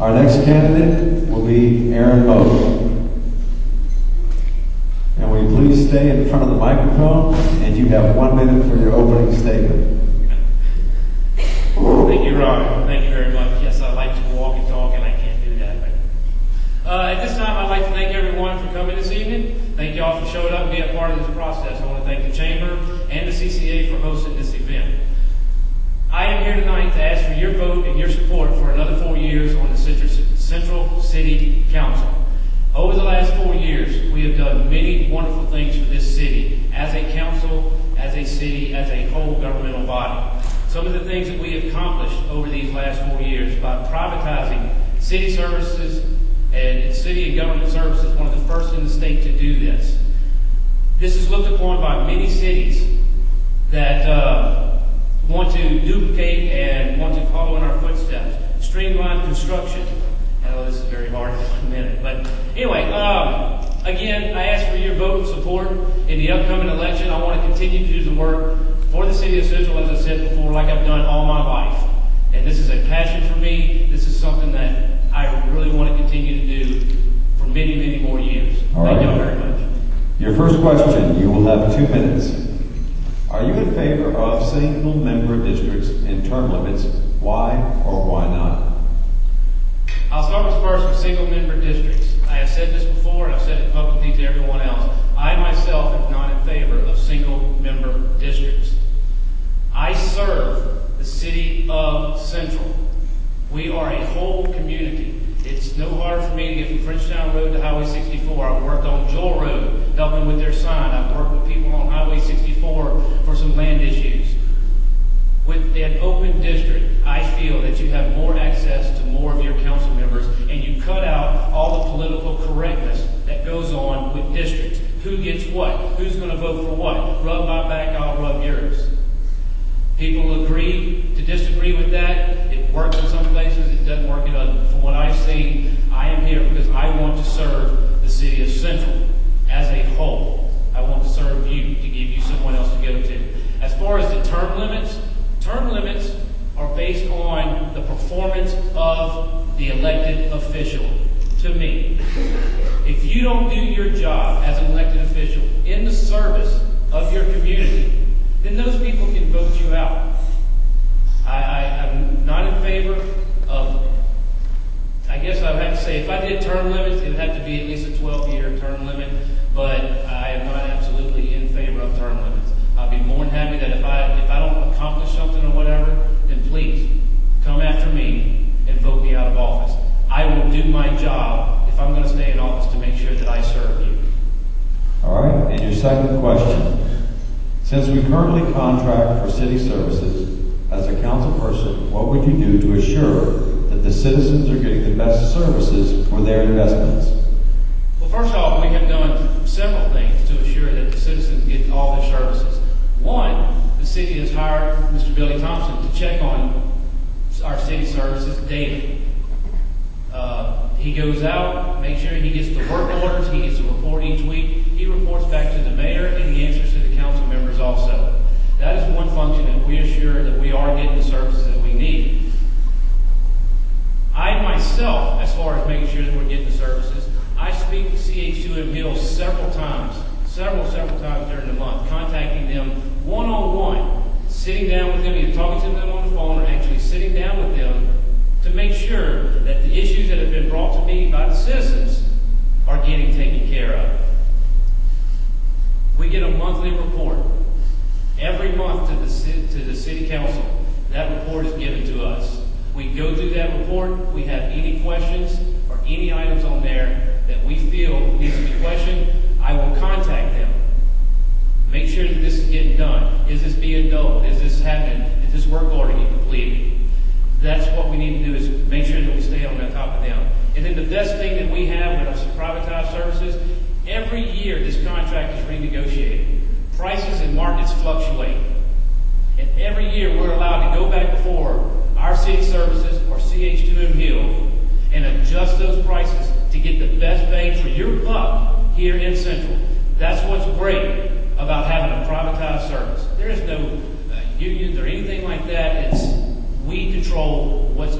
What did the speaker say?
Our next candidate will be Aaron Moe. And will you please stay in front of the microphone, and you have 1 minute for your opening statement. Thank you, Ron. Thank you very much. Yes, I like to walk and talk, and I can't do that. At this time, I'd like to thank everyone for coming this evening. Thank you all for showing up and being a part of this process. I want to thank the Chamber and the CCA for hosting this event. I am here tonight to ask for your vote and your support for another 4 years on the Central City Council. Over the last 4 years, we have done many wonderful things for this city as a council, as a city, as a whole governmental body. Some of the things that we have accomplished over these last 4 years by privatizing city services and city and government services, one of the first in the state to do this. This is looked upon by many cities that want to duplicate and want to follow in our footsteps. Streamline construction. I know this is very hard in 1 minute, but anyway, again, I ask for your vote and support in the upcoming election. I want to continue to do the work for the city of Central, as I said before, like I've done all my life. And this is a passion for me. This is something that I really want to continue to do for many, many more years. Thank you very much. Your first question, you will have 2 minutes. Are you in favor of single-member districts and term limits? Why or why not? I'll start with first with single-member districts. I have said this before, and I've said it publicly to everyone else. I myself am not in favor of single-member districts. I serve the city of Central. We are a whole community. It's no hard for me to get from Frenchtown Road to Highway 64. I've worked on Joel Road, helping with their sign. I've worked with people on Highway 64 for some land issues. With an open district, I feel that you have more access to more of your council members, and you cut out all the political correctness that goes on with districts. Who gets what? Who's going to vote for what? Rub my back, I'll rub yours. People agree to disagree with that. It works in some places, it doesn't work in others. From what I've seen, I am here because I want to serve the city of Central as a whole. I want to serve you, to give you someone else to go to. As far as the term limits are based on the performance of the elected official. To me, if you don't do your job as an elected official in the service of your community, then those people can vote you out. I'm not in favor of, I guess I would have to say, if I did term limits, it would have to be at least a 12-year term limit, but I am not absolutely in favor of term limits. I'll be more than happy that if I don't accomplish something or whatever, then please come after me and vote me out of office. I will do my job if I'm going to stay in office to make sure that I serve you. All right, and your second question. Since we currently contract for city services, as a council person, what would you do to assure that the citizens are getting the best services for their investments? Well, first off, we have done several things to assure that the citizens get all their services. One, the city has hired Mr. Billy Thompson to check on our city services daily. He goes out, makes sure he gets the work orders, he gets a report each week. He reports back to the mayor and he answers to the council members also. That is one function that we assure that we are getting the services that we need. I myself, as far as making sure that we're getting the services, I speak to CH2M Hill several times during the month, contacting them one-on-one, sitting down with them, either talking to them on the phone or actually sitting down with them to make sure that the issues that have been brought to me by the citizens are getting taken care of. We get a monthly report every month to the city council. That report is given to us. We go through that report. We have any questions or any items on there that we feel needs to be questioned, I will contact them. Make sure that this is getting done. Is this being done? Is this happening? Is this work order getting completed? That's what we need to do, is make sure that we stay on top of them. And then the best thing that we have with our privatized services, every year this contract is renegotiated. Prices and markets fluctuate. And every year we're allowed to go back before our city services or CH2M Hill and adjust those prices to get the best bang for your buck here in Central. That's what's great about having a privatized service. There is no unions or anything like that. It's we control what